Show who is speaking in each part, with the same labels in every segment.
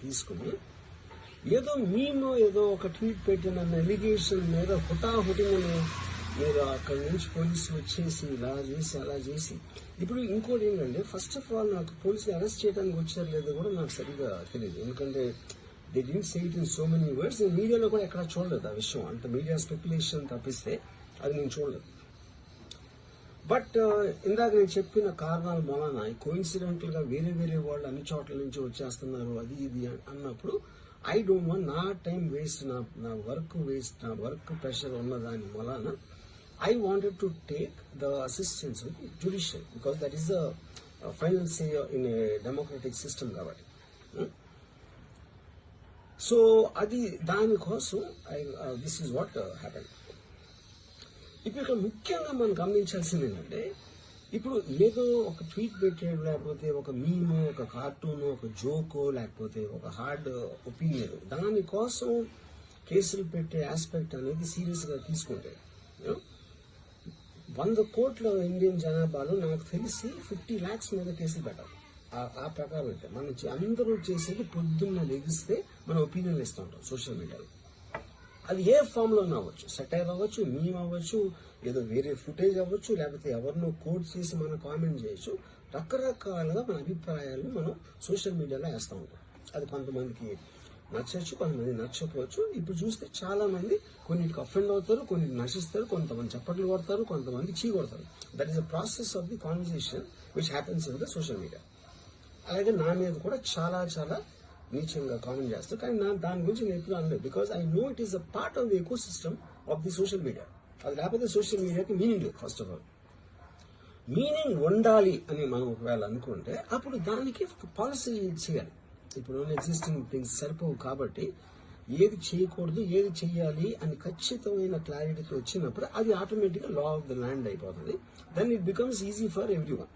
Speaker 1: తీసుకుని ఏదో మేము ఏదో ఒక ట్వీట్ పెట్టిన ఎలిగేషన్ మీద హుటాహుటిని మీరు అక్కడి నుంచి పోలీసులు వచ్చేసి ఇలా చేసి అలా చేసి. ఇప్పుడు ఇంకోటి ఏంటంటే, ఫస్ట్ ఆఫ్ ఆల్ నాకు పోలీసులు అరెస్ట్ చేయడానికి వచ్చారు లేదో కూడా నాకు సరిగ్గా తెలియదు. ఎందుకంటే they didn't say it in so many words. నేను మీడియాలో కూడా ఎక్కడ చూడలేదు ఆ విషయం. అంటే మీడియా స్పెక్యులేషన్ తప్పిస్తే అది నేను చూడలేదు. బట్ ఇందాక నేను చెప్పిన కారణాల మూలన కోఇన్సిడెంటల్ గా వేరే వేరే వాళ్ళు అన్ని చోట్ల నుంచి వచ్చేస్తున్నారు అది ఇది అన్నప్పుడు ఐ డోంట్ వాంట్ నా టైం వేస్ట్, నా వర్క్ వేస్ట్, నా వర్క్ ప్రెషర్ ఉన్నదాని మూలన I wanted to take the assistance of the judiciary because that is the final say in a democratic system కాబట్టి. సో అది దానికోసం దిస్ ఈజ్ వాట్ హ్యాపెన్. ఇప్పుడు ఇక్కడ ముఖ్యంగా మనం గమనించాల్సింది ఏంటంటే, ఇప్పుడు ఏదో ఒక ట్వీట్ పెట్టాడు, లేకపోతే ఒక మీము, ఒక కార్టూన్, ఒక జోకో, లేకపోతే ఒక హార్డ్ ఒపీనియన్, దానికోసం కేసులు పెట్టే ఆస్పెక్ట్ అనేది సీరియస్ గా తీసుకుంటే 100 కోట్ల ఇండియన్ జనాభాలో నాకు తెలిసి 50 lakhs మీద కేసులు పెట్టాలి. ఆ ప్రకారం అయితే మనం అందరూ చేసేది పొద్దున్న లెగిస్తే మన ఒపీనియన్ ఇస్తూ ఉంటాం సోషల్ మీడియాలో. అది ఏ ఫామ్ లో అవ్వచ్చు, సెటైర్ అవ్వచ్చు, మీమ్ అవ్వచ్చు, ఏదో వేరే ఫుటేజ్ అవ్వచ్చు, లేకపోతే ఎవరినో కోట్ చేసి మనం కామెంట్ చేయొచ్చు. రకరకాలుగా మన అభిప్రాయాలను మనం సోషల్ మీడియాలో వేస్తూ ఉంటాం. అది కొంతమందికి నచ్చచ్చు, కొంతమంది నచ్చకపోవచ్చు. ఇప్పుడు చూస్తే చాలా మంది కొన్నిటికి అఫెండ్ అవుతారు, కొన్నిటికి నశిస్తారు, కొంతమంది చప్పట్లు కొడతారు, కొంతమంది చీ కొడతారు. That is the process of the conversation which happens in the social media. అలాగే నా మీద కూడా చాలా చాలా నీచంగా కామెంట్ చేస్తారు. కానీ దాని గురించి నేను ఎప్పుడు అనలేదు. Because I know it is a part of the eco system of the social media. అది లేకపోతే సోషల్ మీడియాకి మీనింగ్ లేదు. ఫస్ట్ ఆఫ్ ఆల్ మీనింగ్ ఉండాలి అని మనం ఒకవేళ అనుకుంటే అప్పుడు దానికి పాలసీ చేయాలి. ఇప్పుడు ఎగ్జిస్టింగ్ థింగ్స్ సరిపోవు కాబట్టి ఏది చేయకూడదు, ఏది చెయ్యాలి అని ఖచ్చితమైన క్లారిటీతో వచ్చినప్పుడు అది ఆటోమేటిక్గా లా ఆఫ్ ద ల్యాండ్ అయిపోతుంది. Then it becomes easy for everyone.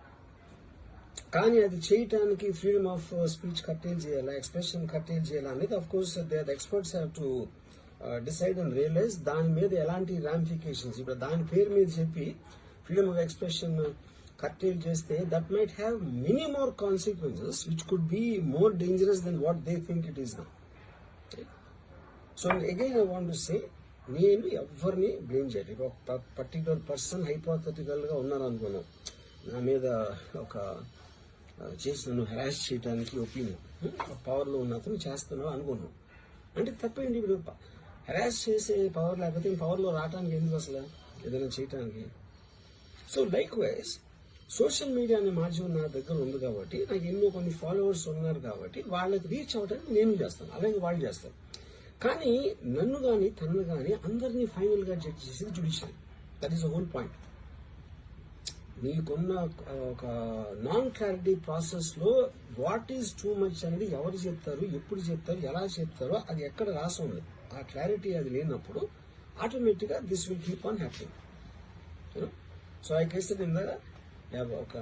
Speaker 1: కానీ అది చేయటానికి ఫ్రీడమ్ ఆఫ్ స్పీచ్ కట్టేల్ చేయాలా, ఎక్స్ప్రెషన్ కట్టేల్ చేయాలా అనేది of course the experts have to decide and realise దాని మీద ఎలాంటి రామిఫికేషన్స్. ఇప్పుడు దాని పేరు మీద చెప్పి ఫ్రీడమ్ ఆఫ్ ఎక్స్ప్రెషన్ curtail చేస్తే that might have many more consequences which could be more dangerous than what they think it is now. Okay? So again I want to say, నేను ఎవరిని బ్లేమ్ చేయలేదు. ఒక పర్టికులర్ పర్సన్ హైపోథెటికల్ గా ఉన్నారు అనుకున్నాం, నా మీద ఒక చేసి నన్ను హెరాస్ చేయడానికి ఒపీనియన్ పవర్ లో ఉన్న అతను చేస్తున్నావు అనుకున్నాం అంటే తప్పేంటి. ఇప్పుడు హెరాస్ చేసే పవర్ లేకపోతే పవర్ లో రావడానికి ఎందుకు అసలు ఏదైనా చేయటానికి. So like wise social media అనే మాధ్యమం నా దగ్గర ఉంది కాబట్టి, నాకు ఎన్నో కొన్ని ఫాలోవర్స్ ఉన్నారు కాబట్టి వాళ్ళకి రీచ్ అవడానికి నేను చేస్తాను, అలాగే వాళ్ళు చేస్తారు. కానీ నన్ను కానీ తన్ను కానీ అందరినీ ఫైనల్ గా జడ్జ్ చేసేది judiciary. That is the whole point. నీకున్న ఒక నాన్ క్లారిటీ ప్రాసెస్ లో వాట్ ఈజ్ టూ మచ్ అనేది ఎవరు చెప్తారు, ఎప్పుడు చెప్తారు, ఎలా చెప్తారో అది ఎక్కడ రాసి ఉంది. ఆ క్లారిటీ అది లేనప్పుడు ఆటోమేటిక్ గా this will keep on happening. So I case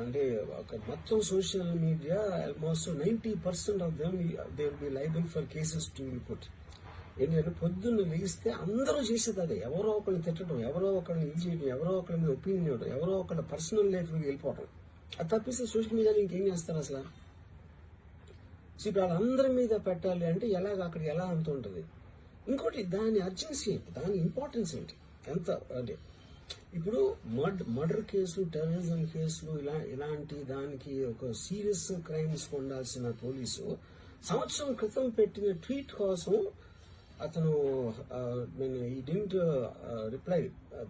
Speaker 1: అంటే ఒక మొత్తం social media almost 90% of them they will be liable for cases to be put. ఏంటంటే పొద్దున్న లేస్తే అందరూ చేసేది అదే, ఎవరో ఒకరిని తిట్టడం, ఎవరో ఒకరిని ఇది చేయడం, ఎవరో ఒకరి మీద ఒపీనియన్ ఇవ్వడం, ఎవరో ఒకరి పర్సనల్ లైఫ్కి వెళ్ళిపోవడం. అది తప్పిస్తే సోషల్ మీడియాలో ఇంకేం చేస్తారు అసలు. ఇప్పుడు వాళ్ళందరి మీద పెట్టాలి అంటే ఎలాగ అక్కడ ఎలా అంత ఉంటుంది. ఇంకోటి దాని అర్జెన్సీ ఏంటి, దాని ఇంపార్టెన్స్ ఏంటి, ఎంత అంటే ఇప్పుడు మర్డర్ కేసులు, టెర్రరిజం కేసులు ఇలాంటి దానికి ఒక సీరియస్ క్రైమ్స్ ఉండాల్సిన పోలీసు సంవత్సరం క్రితం పెట్టిన ట్వీట్ కోసం అతను he didn't reply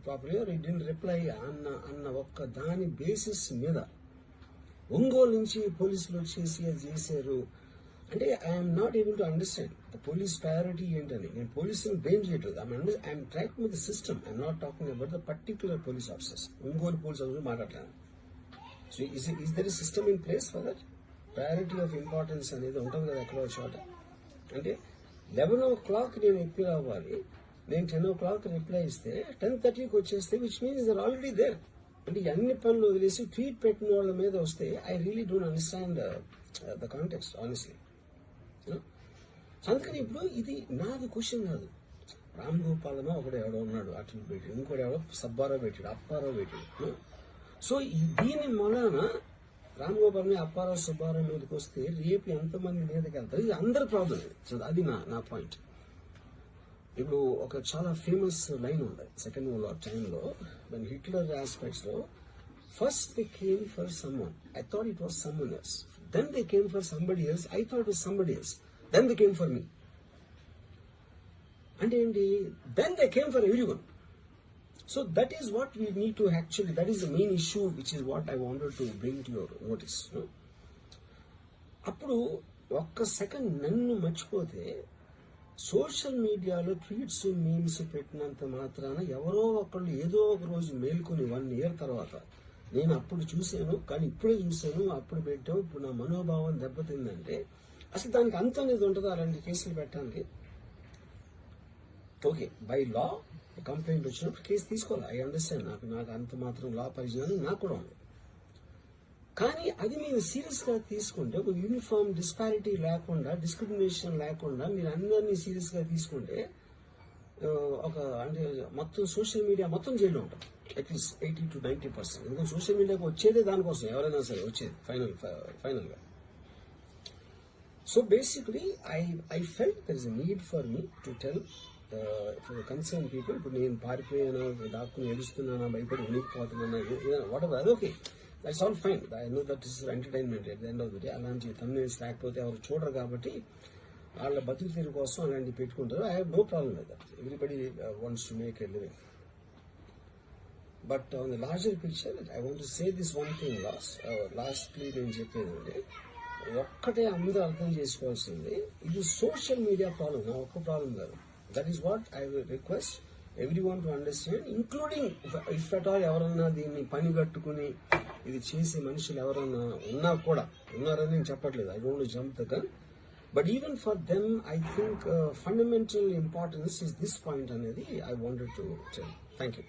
Speaker 1: properly are he didn't reply అన్న ఒక్క దాని బేసిస్ మీద ఒంగోలు నుంచి పోలీసులు వచ్చేసి అది చేశారు అంటే I'm not able to understand the police priority ఏంటని. నేను పోలీసులను బ్లేమ్ చేయట్లేదు. I'm tracking with the system. I'm not talking about the particular police officers. Ongole police officer మాట్లాడతాను. So is there system in place for that? Priority of importance అనేది ఉంటుంది కదా ఎక్కడో చోట. అంటే 11 o'clock నేను ఎప్పుడు అవ్వాలి, నేను 10 o'clock రిప్లై ఇస్తే 10:30కి వచ్చేస్తే which means they're already there. అంటే అన్ని పనులు వదిలేసి ట్వీట్ పెట్టిన వాళ్ళ మీద వస్తే I really don't understand the context honestly. అందుకని ఇప్పుడు ఇది నాది క్వశ్చన్ కాదు. రామ్ గోపాలమో ఒకడు ఎవడో ఉన్నాడు అటు పెట్టాడు, ఇంకోటి ఎవడో సబ్బారావు పెట్టాడు, అప్పారావు పెట్టాడు. సో దీని మూలాన రామ్ గోపాల్ మీద అప్పారావు సుబ్బారావు మీదకి వస్తే రేపు ఎంతమంది మీదకి వెళ్తారు, ఇది అందరి ప్రాబ్లం. అది నా పాయింట్. ఇప్పుడు ఒక చాలా ఫేమస్ లైన్ ఉంది సెకండ్ వరల్డ్ వార్ టైంలో, హిట్లర్ ఆస్పెక్ట్స్ లో, first they came for someone, I thought it was someone else, then they came for somebody else, I thought it was somebody else, then they came for me. అంటే ఏంటి, then they came for everyone. So that is what we need to actually, that is the main issue, which is what I wanted to bring to your notice. అప్పుడు ఒక్క second నన్ను మర్చిపోతే social మీడియాలో tweets memes పెట్టినంత మాత్రాన ఎవరో ఒకళ్ళు ఏదో ఒక రోజు మేల్కొని 1 year తర్వాత, నేను అప్పుడు చూశాను కానీ ఇప్పుడే చూశాను, అప్పుడు పెట్టాం, ఇప్పుడు నా మనోభావం దెబ్బతిందంటే అసలు దానికి అంతం అనేది ఉంటుందా అలాంటి కేసులు పెట్టడానికి? ఓకే, బై లా కంప్లైంట్ వచ్చినప్పుడు కేసు తీసుకోవాలి, ఐ అండర్స్టాండ్, నాకు అంత మాత్రం లా పరిజ్ఞానం నాకు కూడా ఉంది. కానీ అది మీరు సీరియస్ గా తీసుకుంటే, ఒక యూనిఫామ్ డిస్పారిటీ లేకుండా, డిస్క్రిమినేషన్ లేకుండా మీరు అందరినీ సీరియస్ గా తీసుకుంటే, ఒక అంటే మొత్తం సోషల్ మీడియా మొత్తం జైల్లో ఉంటాం అట్లీస్ట్ 80 to 90%. ఎందుకంటే సోషల్ మీడియాకి వచ్చేదే దానికోసం, ఎవరైనా సరే వచ్చేది ఫైనల్ గా. So basically I felt there is a need for me to tell concern people. ఇప్పుడు నేను పారిపోయాను, దాక్కుని ఏడుస్తున్నానా, భయపడి ఉనికిపోతున్నానా, వాట్ ఎవర్, అది okay, that's all fine. I know that is entertainment at the end of the day. అలాంటి thumbnails లేకపోతే ఎవరు చూడరు కాబట్టి వాళ్ళ బతుకు తీరు కోసం అలాంటివి పెట్టుకుంటారు. I have no problem with that. Everybody wants to make a living. But on the larger picture I want to say this one thing lastly నేను చెప్పేదండి, ఒక్కటే అందరూ అర్థం చేసుకోవాల్సింది, ఇది సోషల్ మీడియా ప్రాబ్లం, నా ఒక్క ప్రాబ్లం కాదు. That is what I will request everyone to understand, including if at all ఎవరన్నా దీన్ని పని కట్టుకుని ఇది చేసే మనుషులు ఎవరన్నా ఉన్నారని నేను చెప్పట్లేదు, I don't want to jump the gun, but even for them I think fundamental importance is this point అనేది I wanted to tell. Thank you.